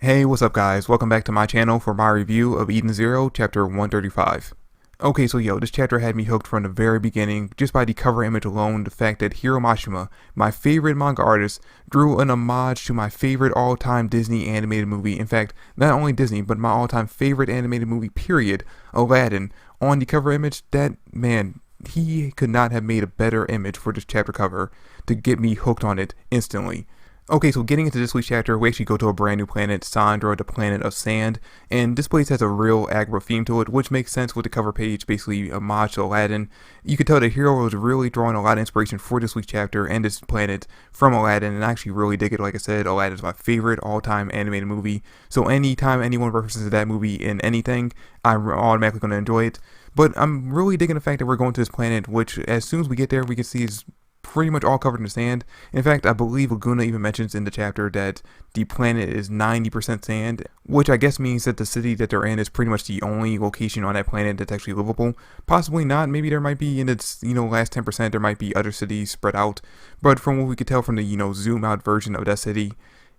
Hey, what's up guys? Welcome back to my channel for my review of Eden Zero, chapter 135. Okay, so this chapter had me hooked from the very beginning, just by the cover image alone, the fact that Hiro Mashima, my favorite manga artist, drew an homage to my favorite all-time Disney animated movie, in fact, not only Disney, but my all-time favorite animated movie, period, Aladdin, on the cover image. That, man, he could not have made a better image for this chapter cover to get me hooked on it instantly. Okay, so getting into this week's chapter, we actually go to a brand new planet, Sandra, the planet of sand, and this place has a real Agrabah theme to it, which makes sense with the cover page, basically homage to Aladdin. You could tell that Hiro was really drawing a lot of inspiration for this week's chapter and this planet from Aladdin, and I actually really dig it. Like I said, Aladdin is my favorite all-time animated movie, so anytime anyone references that movie in anything, I'm automatically going to enjoy it. But I'm really digging the fact that we're going to this planet, which as soon as we get there, we can see is pretty much all covered in sand. In fact, I believe Laguna even mentions in the chapter that the planet is 90% sand, which I guess means that the city that they're in is pretty much the only location on that planet that's actually livable. Possibly not. Maybe there might be in its, last 10%, there might be other cities spread out. But from what we could tell from the, zoom out version of that city,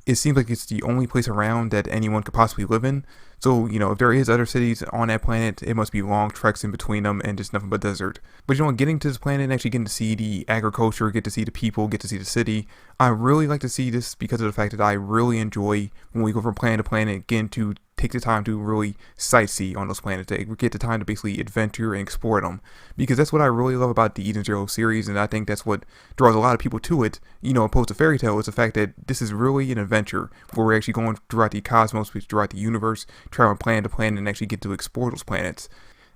it seems like it's the only place around that anyone could possibly live in. So, if there is other cities on that planet, it must be long treks in between them and just nothing but desert. But getting to this planet and actually getting to see the agriculture, get to see the people, get to see the city, I really like to see this because of the fact that I really enjoy when we go from planet to planet, getting to take the time to really sightsee on those planets, to get the time to basically adventure and explore them, because that's what I really love about the Eden Zero series, and I think that's what draws a lot of people to it, opposed to fairy tale, is the fact that this is really an adventure where we're actually going throughout the cosmos, throughout the universe, traveling planet to planet and actually get to explore those planets.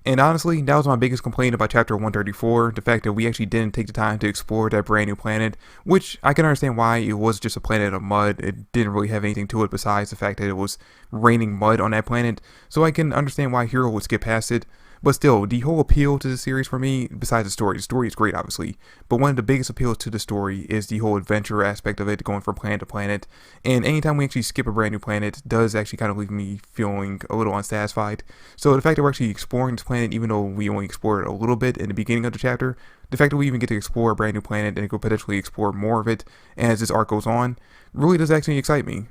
And honestly, that was my biggest complaint about chapter 134, the fact that we actually didn't take the time to explore that brand new planet, which I can understand why. It was just a planet of mud. It didn't really have anything to it besides the fact that it was raining mud on that planet, so I can understand why Hiro would skip past it. But still, the whole appeal to the series for me, besides the story is great obviously, but one of the biggest appeals to the story is the whole adventure aspect of it, going from planet to planet. And anytime we actually skip a brand new planet does actually kind of leave me feeling a little unsatisfied. So the fact that we're actually exploring this planet, even though we only explored a little bit in the beginning of the chapter, the fact that we even get to explore a brand new planet and go potentially explore more of it as this arc goes on, really does actually excite me.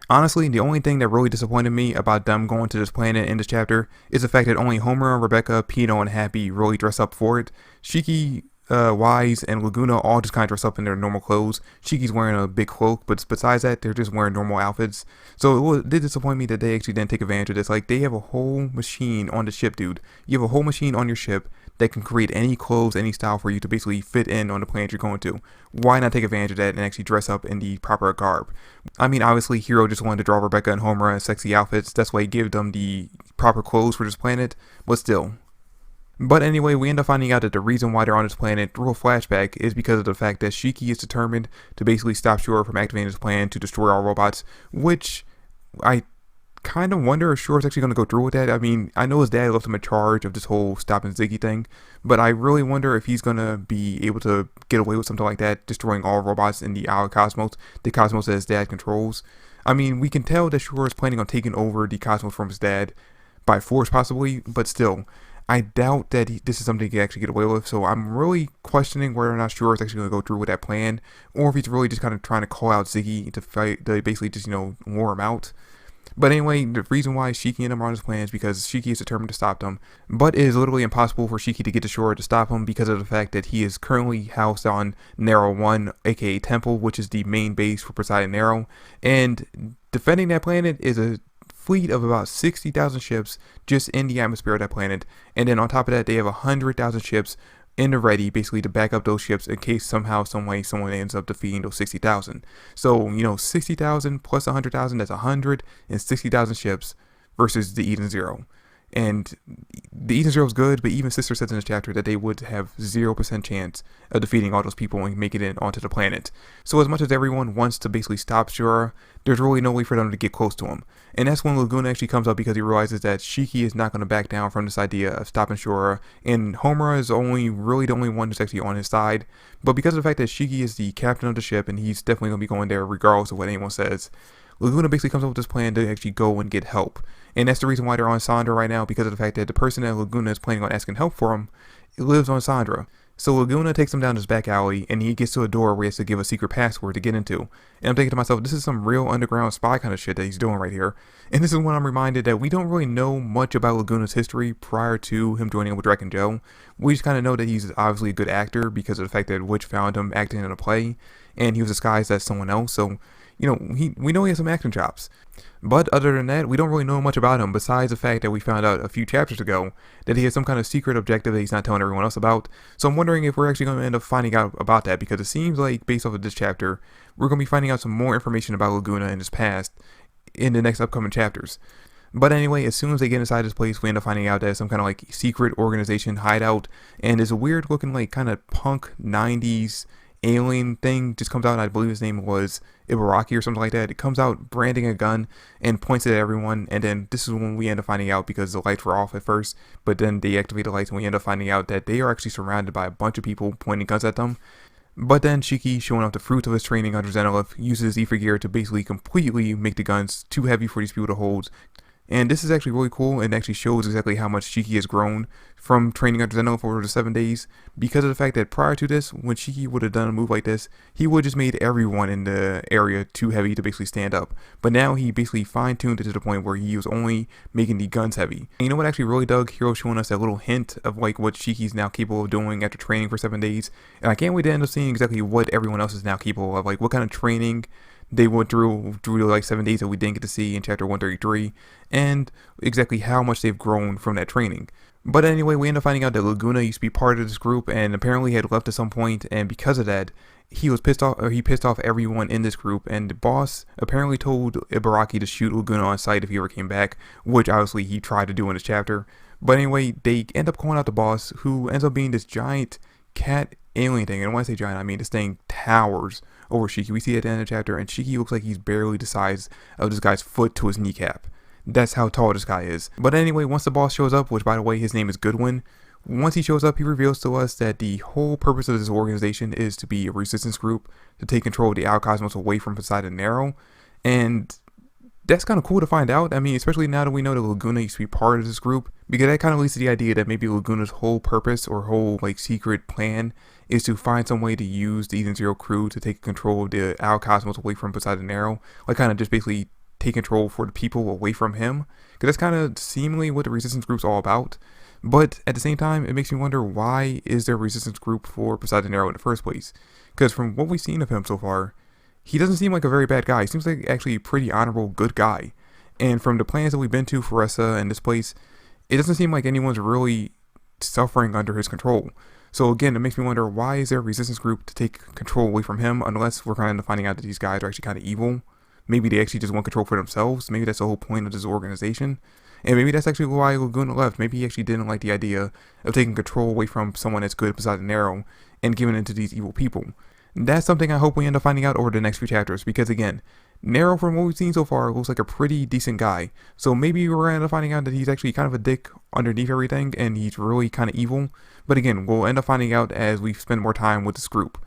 Honestly, the only thing that really disappointed me about them going to this planet in this chapter is the fact that only Homer, Rebecca, Pino, and Happy really dress up for it. Shiki, Wise, and Laguna all just kind of dress up in their normal clothes. Shiki's wearing a big cloak, but besides that, they're just wearing normal outfits. So it did disappoint me that they actually didn't take advantage of this. Like, they have a whole machine on the ship, dude. You have a whole machine on your ship that can create any clothes, any style for you to basically fit in on the planet you're going to. Why not take advantage of that and actually dress up in the proper garb? I mean, obviously, Hiro just wanted to draw Rebecca and Homer in sexy outfits. That's why he gave them the proper clothes for this planet, but still. But anyway, we end up finding out that the reason why they're on this planet, real flashback, is because of the fact that Shiki is determined to basically stop Shura from activating his plan to destroy all robots, which I kind of wonder if Shura's actually going to go through with that. I mean, I know his dad left him in charge of this whole stopping Ziggy thing, but I really wonder if he's going to be able to get away with something like that, destroying all robots in the outer cosmos, the cosmos that his dad controls. I mean, we can tell that Shura is planning on taking over the cosmos from his dad, by force possibly, but still, I doubt that this is something he can actually get away with, so I'm really questioning whether or not Shura is actually going to go through with that plan, or if he's really just kind of trying to call out Ziggy to fight, to basically just, lure him out. But anyway, the reason why Shiki and him are on his plan is because Shiki is determined to stop them, but it is literally impossible for Shiki to get to Shura to stop him because of the fact that he is currently housed on Nero 1, aka Temple, which is the main base for Poseidon Nero, and defending that planet is a fleet of about 60,000 ships just in the atmosphere of that planet, and then on top of that they have 100,000 ships in the ready, basically to back up those ships in case somehow, some way, someone ends up defeating those 60,000. So, 60,000 plus 100,000, that's 160,000 ships versus the Eden Zero. And the Eden Zero is good, but even Sister says in this chapter that they would have 0% chance of defeating all those people and making it onto the planet. So as much as everyone wants to basically stop Shura, there's really no way for them to get close to him. And that's when Laguna actually comes up because he realizes that Shiki is not going to back down from this idea of stopping Shura, and Homer is really the only one that's actually on his side. But because of the fact that Shiki is the captain of the ship and he's definitely going to be going there regardless of what anyone says, Laguna basically comes up with this plan to actually go and get help. And that's the reason why they're on Sandra right now, because of the fact that the person that Laguna is planning on asking help for him lives on Sandra. So Laguna takes him down this back alley, and he gets to a door where he has to give a secret password to get into. And I'm thinking to myself, this is some real underground spy kind of shit that he's doing right here. And this is when I'm reminded that we don't really know much about Laguna's history prior to him joining up with Drake and Joe. We just kind of know that he's obviously a good actor because of the fact that Witch found him acting in a play, and he was disguised as someone else. So, we know he has some acting chops. But other than that, we don't really know much about him besides the fact that we found out a few chapters ago that he has some kind of secret objective that he's not telling everyone else about. So I'm wondering if we're actually going to end up finding out about that, because it seems like, based off of this chapter, we're going to be finding out some more information about Laguna and his past in the next upcoming chapters. But anyway, as soon as they get inside this place, we end up finding out that it's some kind of like secret organization hideout, and it's a weird looking like kind of punk 90s alien thing just comes out, and I believe his name was Ibaraki or something like that. It comes out branding a gun and points it at everyone, and then this is when we end up finding out, because the lights were off at first, but then they activate the lights and we end up finding out that they are actually surrounded by a bunch of people pointing guns at them. But then Shiki, showing off the fruits of his training under Zenolith, uses Ether gear to basically completely make the guns too heavy for these people to hold. And this is actually really cool, and actually shows exactly how much Shiki has grown from training under Zeno for the 7 days, because of the fact that prior to this, when Shiki would have done a move like this, he would have just made everyone in the area too heavy to basically stand up. But now he basically fine-tuned it to the point where he was only making the guns heavy. And you know what actually really dug? Hero showing us that little hint of like what Shiki's now capable of doing after training for 7 days. And I can't wait to end up seeing exactly what everyone else is now capable of, like what kind of training they went through like 7 days that we didn't get to see in chapter 133, and exactly how much they've grown from that training. But anyway, we end up finding out that Laguna used to be part of this group and apparently had left at some point, and because of that, he pissed off everyone in this group, and the boss apparently told Ibaraki to shoot Laguna on sight if he ever came back, which obviously he tried to do in this chapter. But anyway, they end up calling out the boss, who ends up being this giant cat alien thing. And when I say giant, I mean this thing towers over Shiki. We see it at the end of the chapter, and Shiki looks like he's barely the size of this guy's foot to his kneecap. That's how tall this guy is. But anyway, once the boss shows up, which by the way, his name is Goodwin, once he shows up, he reveals to us that the whole purpose of this organization is to be a resistance group to take control of the Outer Cosmos away from Poseidon Nero. And that's kind of cool to find out. I mean, especially now that we know that Laguna used to be part of this group, because that kind of leads to the idea that maybe Laguna's whole purpose or whole like secret plan is to find some way to use the Eden Zero crew to take control of the Outer Cosmos away from Poseidon Nero, like kind of just basically take control for the people away from him, because that's kind of seemingly what the resistance group's all about. But at the same time, it makes me wonder, why is there a resistance group for Poseidon Nero in the first place? Because from what we've seen of him so far, he doesn't seem like a very bad guy. He seems like actually a pretty honorable, good guy. And from the plans that we've been to for Ressa and this place, it doesn't seem like anyone's really suffering under his control. So again, it makes me wonder, why is there a resistance group to take control away from him, unless we're kind of finding out that these guys are actually kind of evil. Maybe they actually just want control for themselves. Maybe that's the whole point of this organization. And maybe that's actually why Laguna left. Maybe he actually didn't like the idea of taking control away from someone that's good beside Nero and giving it to these evil people. That's something I hope we end up finding out over the next few chapters, because again, Nero, from what we've seen so far, looks like a pretty decent guy. So maybe we're going to end up finding out that he's actually kind of a dick underneath everything, and he's really kind of evil. But again, we'll end up finding out as we spend more time with this group.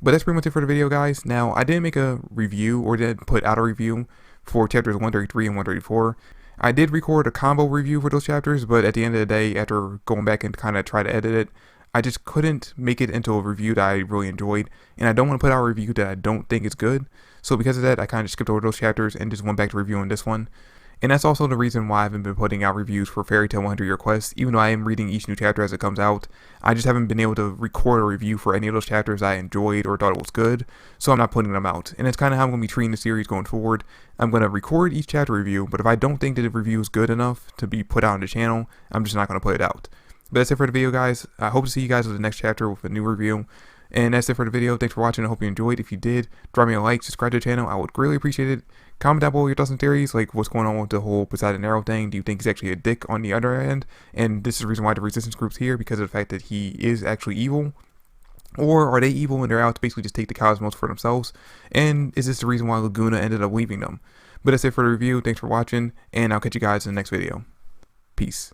But that's pretty much it for the video, guys. Now, I didn't make a review, or didn't put out a review for chapters 133 and 134. I did record a combo review for those chapters, but at the end of the day, after going back and kind of try to edit it, I just couldn't make it into a review that I really enjoyed, and I don't want to put out a review that I don't think is good. So because of that, I kind of skipped over those chapters and just went back to reviewing this one. And that's also the reason why I haven't been putting out reviews for Fairy Tail 100 Year Quest, even though I am reading each new chapter as it comes out. I just haven't been able to record a review for any of those chapters I enjoyed or thought it was good, so I'm not putting them out. And that's kind of how I'm going to be treating the series going forward. I'm going to record each chapter review, but if I don't think that the review is good enough to be put out on the channel, I'm just not going to put it out. But that's it for the video, guys. I hope to see you guys with the next chapter with a new review. And that's it for the video. Thanks for watching. I hope you enjoyed. If you did, drop me a like, subscribe to the channel. I would greatly appreciate it. Comment down below your thoughts and theories, like what's going on with the whole Poseidon Nero thing. Do you think he's actually a dick on the other end? And this is the reason why the resistance group's here, because of the fact that he is actually evil? Or are they evil and they're out to basically just take the cosmos for themselves? And is this the reason why Laguna ended up leaving them? But that's it for the review. Thanks for watching, and I'll catch you guys in the next video. Peace.